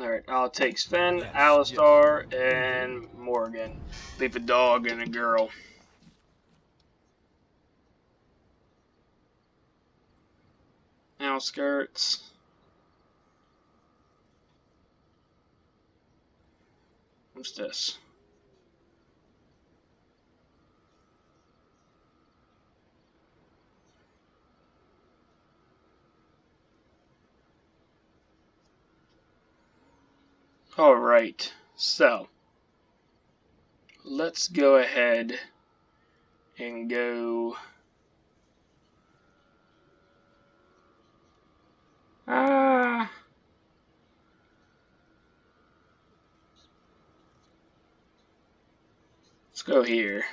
Alright, I'll take Sven, Yes, Alistar, yes. and Morgan. Leave a dog and a girl. Outskirts. What's this? Alright, so let's go ahead and go. Let's go here.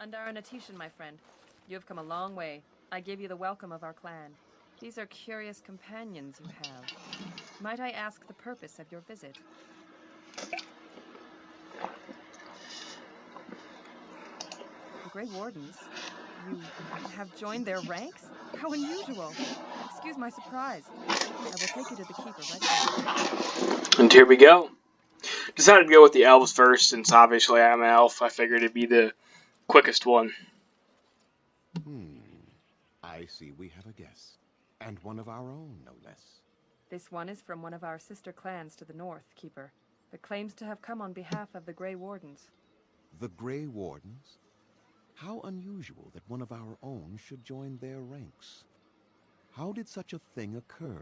Andara Natishan, my friend. You have come a long way. I give you the welcome of our clan. These are curious companions you have. Might I ask the purpose of your visit? The Grey Wardens? You have joined their ranks? How unusual! Excuse my surprise. I will take you to the Keeper right away. And here we go. Decided to go with the elves first, since obviously I'm an elf. I figured it'd be the quickest one. I see we have a guest. And one of our own, no less. This one is from one of our sister clans to the north, Keeper, but claims to have come on behalf of the Grey Wardens. The Grey Wardens? How unusual that one of our own should join their ranks. How did such a thing occur?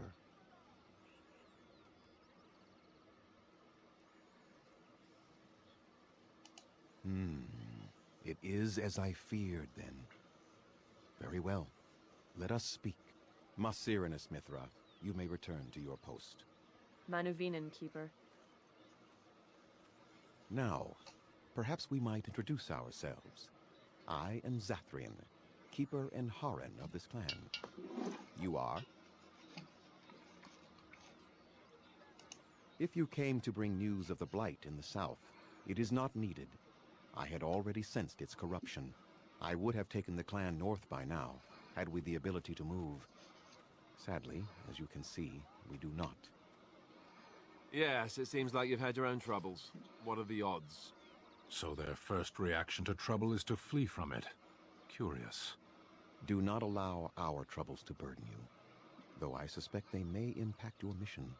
It is as I feared, then. Very well. Let us speak. Masirinus Mithra, you may return to your post. Manuvinen, Keeper. Now, perhaps we might introduce ourselves. I am Zathrian, Keeper and Haran of this clan. You are? If you came to bring news of the Blight in the south, it is not needed. I had already sensed its corruption. I would have taken the clan north by now, had we the ability to move. Sadly, as you can see, we do not. Yes, it seems like you've had your own troubles. What are the odds? So their first reaction to trouble is to flee from it. Curious. Do not allow our troubles to burden you, though I suspect they may impact your mission.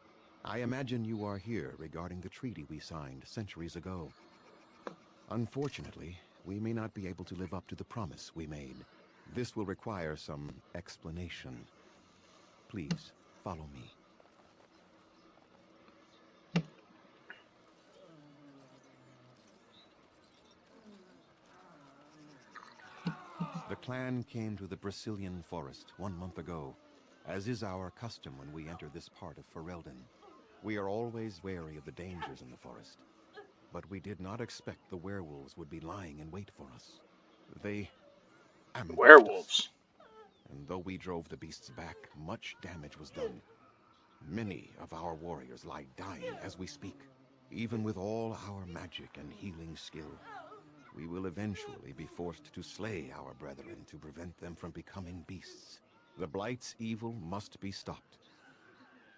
I imagine you are here regarding the treaty we signed centuries ago. Unfortunately, we may not be able to live up to the promise we made. This will require some explanation. Please, follow me. The clan came to the Brazilian forest 1 month ago, as is our custom when we enter this part of Ferelden. We are always wary of the dangers in the forest, but we did not expect the werewolves would be lying in wait for us. They ambushed Werewolves. us, and though we drove the beasts back, much damage was done. Many of our warriors lie dying as we speak. Even with all our magic and healing skill, we will eventually be forced to slay our brethren to prevent them from becoming beasts. The Blight's evil must be stopped,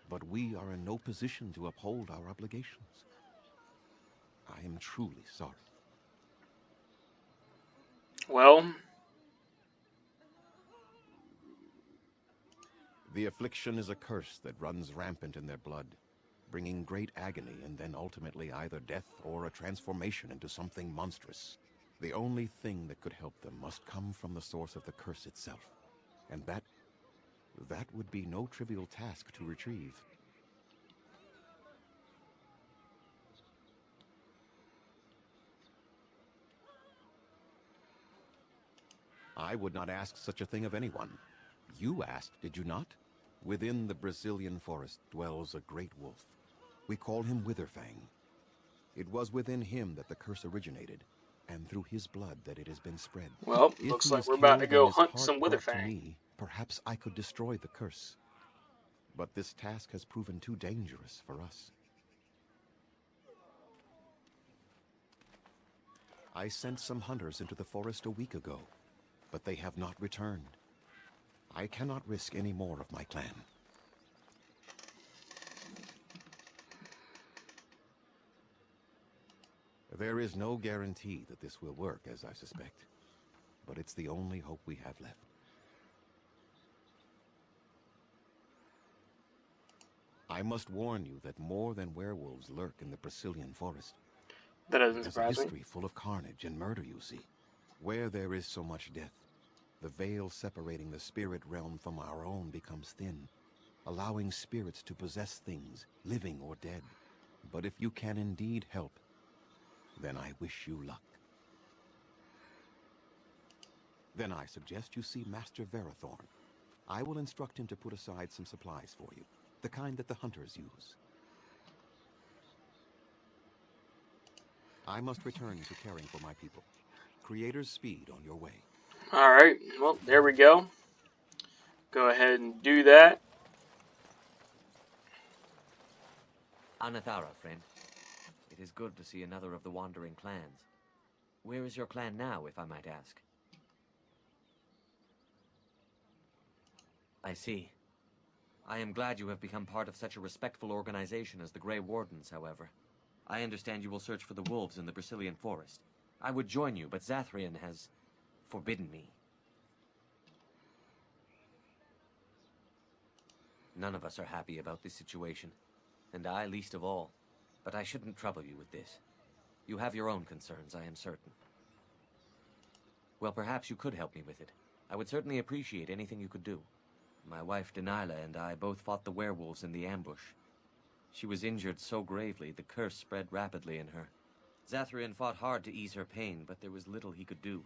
but we are in no position to uphold our obligations. I am truly sorry. Well, The affliction is a curse that runs rampant in their blood, bringing great agony and then ultimately either death or a transformation into something monstrous. The only thing that could help them must come from the source of the curse itself, and that would be no trivial task to retrieve. I would not ask such a thing of anyone. You asked, did you not? Within the Brazilian forest dwells a great wolf. We call him Witherfang. It was within him that the curse originated, and through his blood that it has been spread. well, If looks he like is we're about to killed go and his hunt heart some brought to Witherfang. me, perhaps I could destroy the curse. but this task has proven too dangerous for us. I sent some hunters into the forest a week ago, but they have not returned. I cannot risk any more of my clan. There is no guarantee that this will work, as I suspect, but it's the only hope we have left. I must warn you that more than werewolves lurk in the Brazilian forest. That doesn't There's a surprise me. history full of carnage and murder, you see. Where there is so much death, the veil separating the spirit realm from our own becomes thin, allowing spirits to possess things, living or dead. But if you can indeed help, then I wish you luck. Then I suggest you see Master Verathorn. I will instruct him to put aside some supplies for you, the kind that the hunters use. I must return to caring for my people. Creator's speed on your way. Alright, well, there we go. Go ahead and do that. Anathara, friend. It is good to see another of the wandering clans. Where is your clan now, if I might ask? I see. I am glad you have become part of such a respectful organization as the Grey Wardens, however. I understand you will search for the wolves in the Brazilian forest. I would join you, but Zathrian has forbidden me. None of us are happy about this situation, and I least of all. But I shouldn't trouble you with this. You have your own concerns, I am certain. Well, perhaps you could help me with it. I would certainly appreciate anything you could do. My wife Denilah and I both fought the werewolves in the ambush. She was injured so gravely, the curse spread rapidly in her. Zathrian fought hard to ease her pain, but there was little he could do.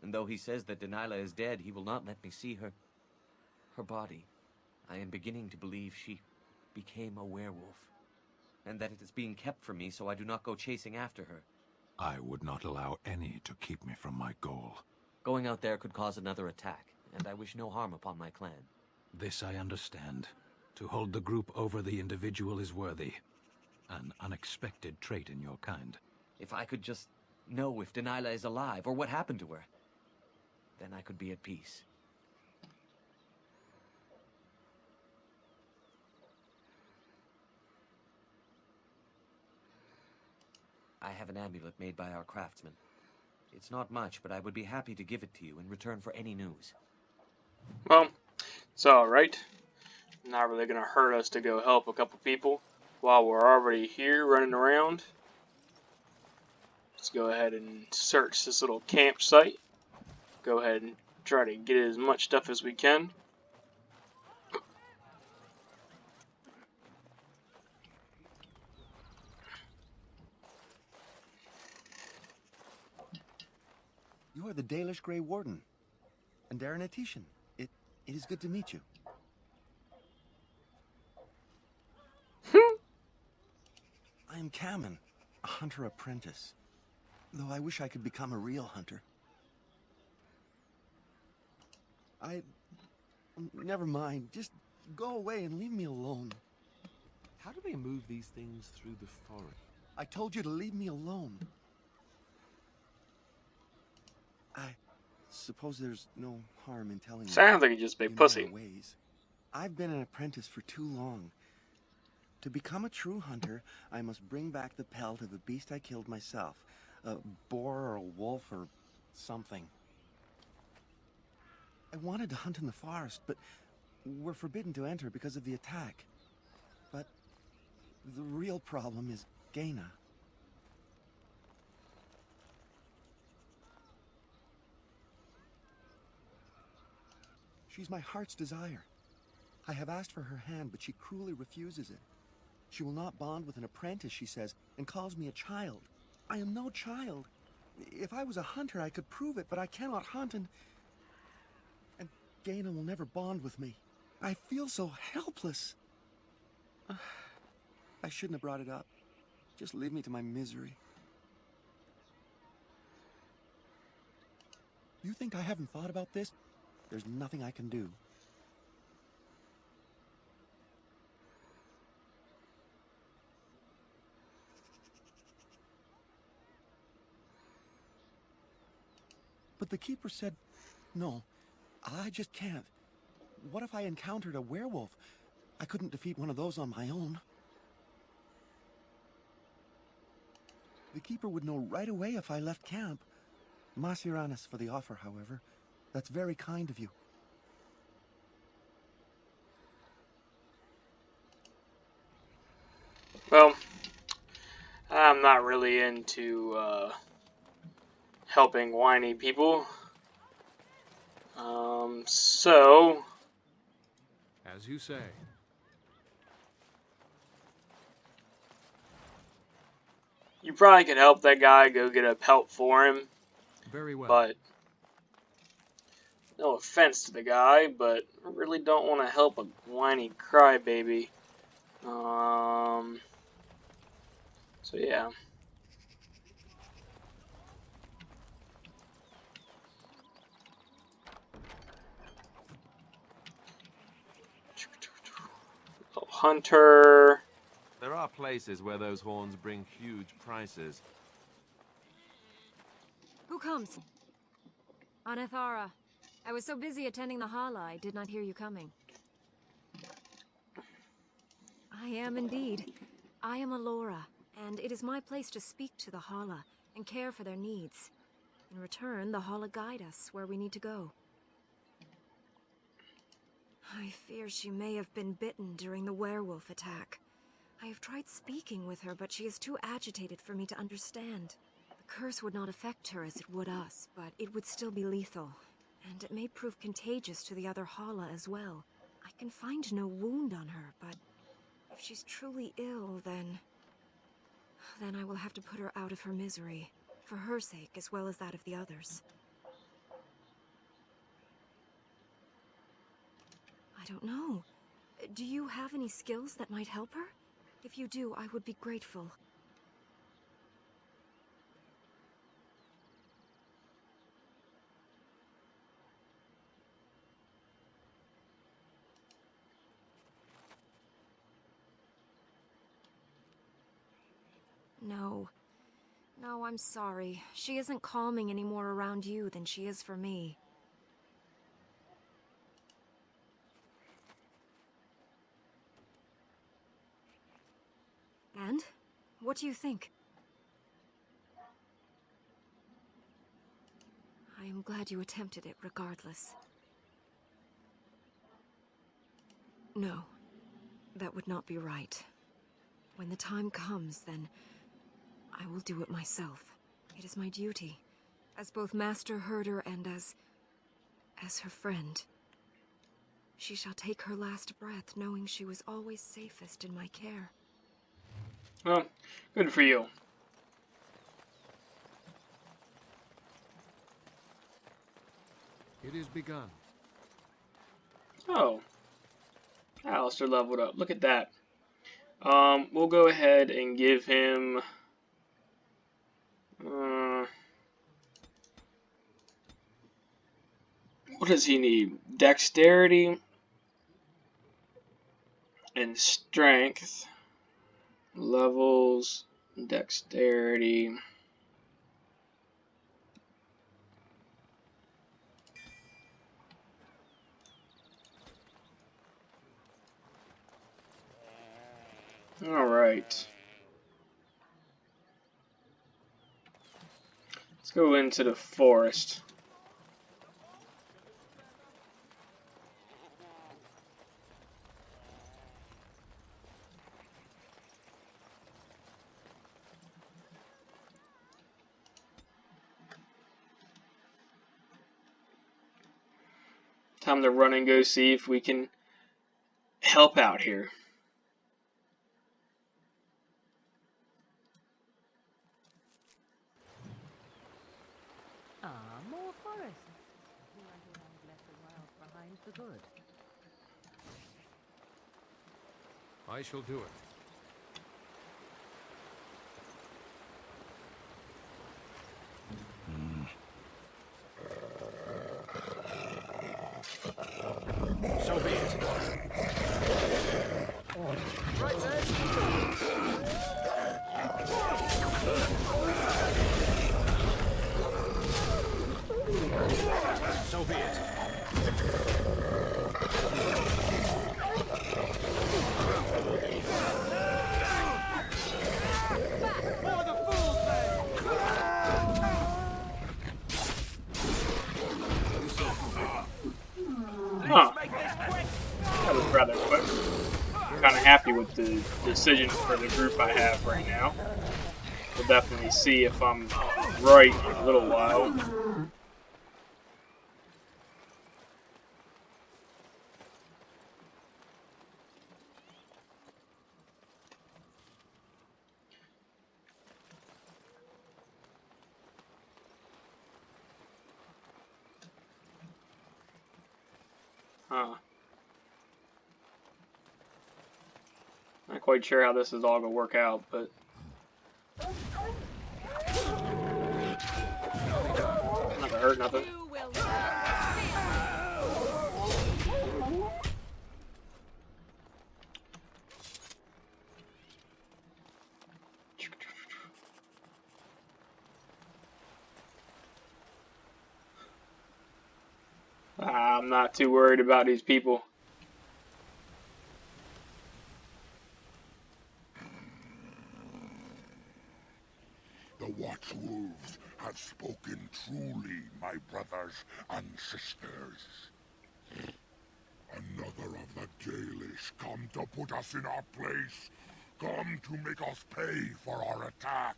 And though he says that Denilah is dead, he will not let me see her body. I am beginning to believe she became a werewolf, and that it is being kept from me so I do not go chasing after her. I would not allow any to keep me from my goal. Going out there could cause another attack, and I wish no harm upon my clan. This I understand. To hold the group over the individual is worthy. An unexpected trait in your kind. If I could just know if Denilah is alive, or what happened to her, then I could be at peace. I have an amulet made by our craftsman. It's not much, but I would be happy to give it to you in return for any news. Well, it's alright. Not really going to hurt us to go help a couple people while we're already here running around. Let's go ahead and search this little campsite. Go ahead and try to get as much stuff as we can. You are the Dalish Grey Warden, and Darren Atishan. It is good to meet you. I am Kamen, a hunter apprentice. Though I wish I could become a real hunter. Never mind. Just go away and leave me alone. How do they move these things through the forest? I told you to leave me alone. I suppose there's no harm in telling you. Sounds like you just big You know pussy. my ways. I've been an apprentice for too long. To become a true hunter, I must bring back the pelt of a beast I killed myself. A boar or a wolf or something. I wanted to hunt in the forest, but we're forbidden to enter because of the attack. But the real problem is Gaina. She's my heart's desire. I have asked for her hand, but she cruelly refuses it. She will not bond with an apprentice, she says, and calls me a child. I am no child. If I was a hunter, I could prove it, but I cannot hunt, and Gaina will never bond with me. I feel so helpless. I shouldn't have brought it up. Just leave me to my misery. You think I haven't thought about this? There's nothing I can do. But the keeper said, no, I just can't. What if I encountered a werewolf? I couldn't defeat one of those on my own. The keeper would know right away if I left camp. Masiranis for the offer, however. That's very kind of you. Well, I'm not really into helping whiny people. So As you say. you probably could help that guy go get a pelt for him, Very well. but no offense to the guy, but I really don't want to help a whiny crybaby. So yeah. Oh, Hunter. There are places where those horns bring huge prices. Who comes? Anathara. I was so busy attending the Hala, I did not hear you coming. I am indeed. I am Alora, and it is my place to speak to the Hala and care for their needs. In return, the Hala guide us where we need to go. I fear she may have been bitten during the werewolf attack. I have tried speaking with her, but she is too agitated for me to understand. The curse would not affect her as it would us, but it would still be lethal. And it may prove contagious to the other Hala as well. I can find no wound on her, but if she's truly ill, then I will have to put her out of her misery, for her sake as well as that of the others. I don't know. Do you have any skills that might help her? If you do, I would be grateful. No. No, I'm sorry. She isn't calming any more around you than she is for me. And? What do you think? I am glad you attempted it regardless. No. That would not be right. When the time comes, then I will do it myself. It is my duty, as both Master Herder and as her friend. She shall take her last breath knowing she was always safest in my care. Well, good for you. It is begun. Oh. Alistair leveled up. Look at that. We'll go ahead and give him... what does he need? Dexterity and strength. Levels, dexterity. All right. Let's go into the forest. Time to run and go see if we can help out here. More forests. You are the one left the wild behind for good. I shall do it. So be it. Right then. rather quick. I'm kind of happy with the decision for the group I have right now. We'll definitely see if I'm right in a little while. Huh. Not quite sure how this is all gonna work out, but not gonna hurt nothing. I'm not too worried about these people. The Watchwolves have spoken truly, my brothers and sisters. Another of the Dalish come to put us in our place. Come to make us pay for our attack.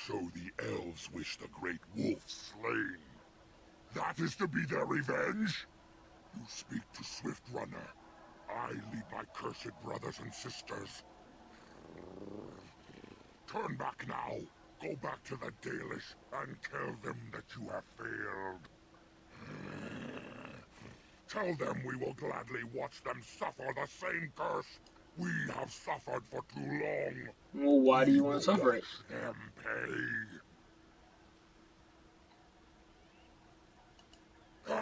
So the elves wish the great wolf slain. That is to be their revenge? You speak to Swift Runner. I lead my cursed brothers and sisters. Turn back now. Go back to the Dalish and tell them that you have failed. Tell them we will gladly watch them suffer the same curse we have suffered for too long. Well, why do you want to suffer it? Watch them pay.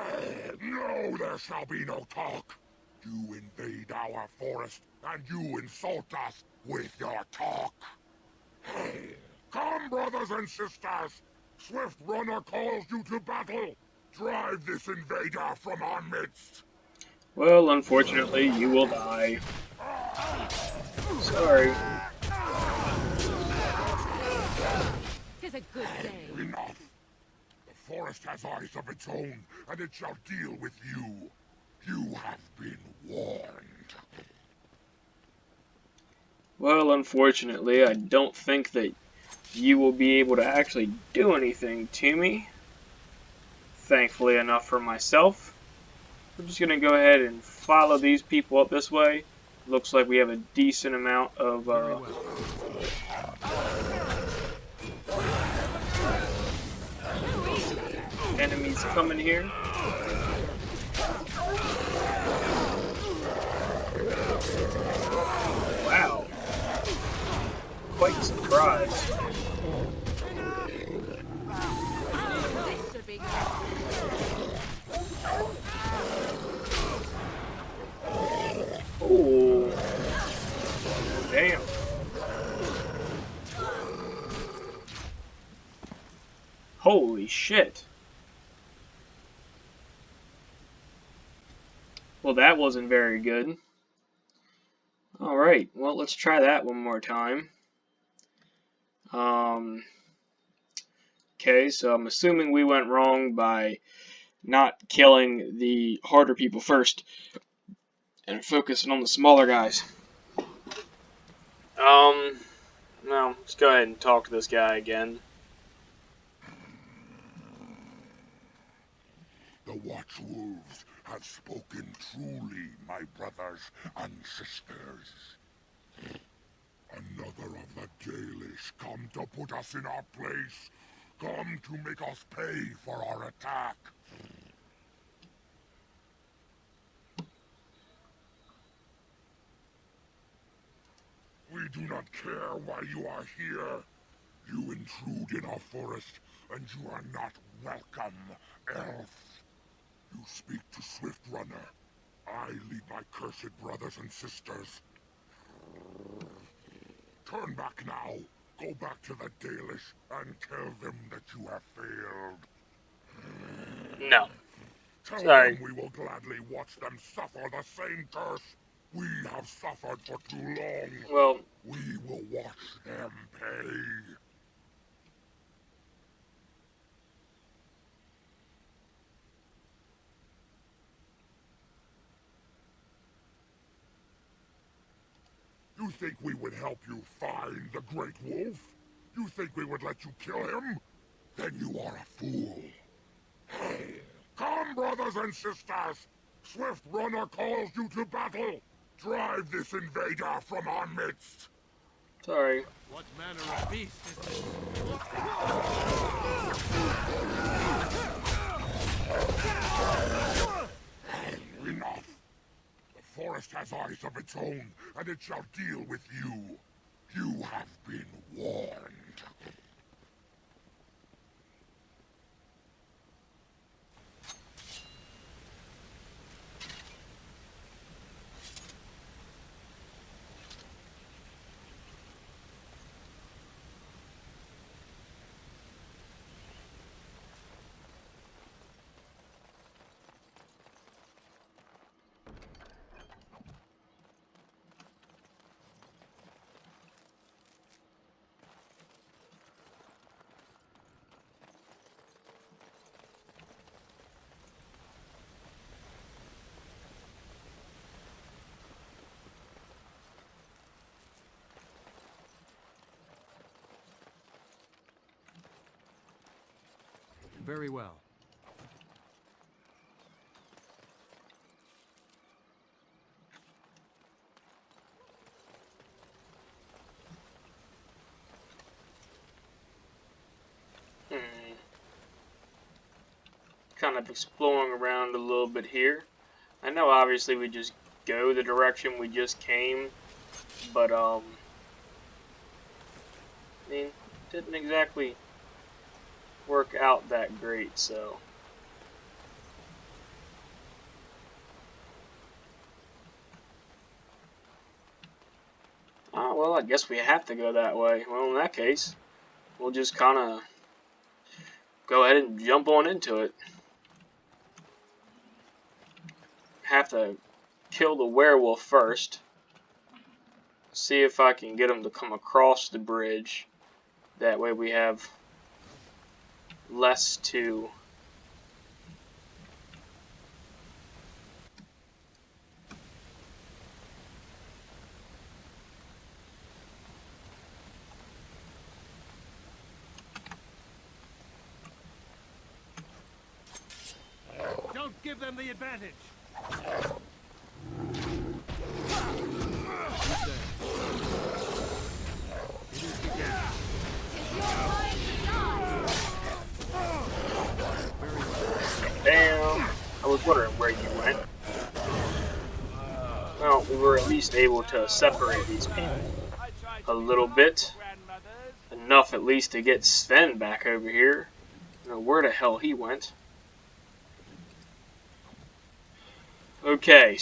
No, there shall be no talk. You invade our forest, and you insult us with your talk. Come, brothers and sisters! Swift Runner calls you to battle! Drive this invader from our midst! Well, unfortunately, you will die. Sorry. Tis a good day. Enough! The forest has eyes of its own, and it shall deal with you. You have been warned. Well, unfortunately, I don't think that you will be able to actually do anything to me. Thankfully enough for myself. We're just going to go ahead and follow these people up this way. Looks like we have a decent amount of enemies coming here. Wow. Quite surprised. Oh. Damn. Holy shit. Well, that wasn't very good. Alright, well, let's try that one more time. Okay, so I'm assuming we went wrong by not killing the harder people first and focusing on the smaller guys. No, let's go ahead and talk to this guy again. The Watchwolves have spoken truly, my brothers and sisters. Another of the Dalish come to put us in our place. Come to make us pay for our attack. We do not care why you are here. You intrude in our forest, and you are not welcome, elf. You speak to Swift Runner. I lead my cursed brothers and sisters. Turn back now. Go back to the Dalish and tell them that you have failed. No. Tell Sorry. them we will gladly watch them suffer the same curse we have suffered for too long. Well, We will watch them pay. think we would help you find the Great Wolf? You think we would let you kill him? Then you are a fool. Come, brothers and sisters! Swift Runner calls you to battle! Drive this invader from our midst! Sorry. What manner of beast is this? Enough! The forest has eyes of its own, and it shall deal with you. You have been warned. Very well. Kind of exploring around a little bit here. I know obviously we just go the direction we just came, but I mean, didn't exactly work out that great, so. Oh, well, I guess we have to go that way. Well, in that case, we'll just kind of go ahead and jump on into it. Have to kill the werewolf first. See if I can get him to come across the bridge. That way we have less to Don't give them the advantage! Damn, I was wondering where you went. Well, we were at least able to separate these people a little bit. Enough at least to get Sven back over here. I don't know where the hell he went. Okay,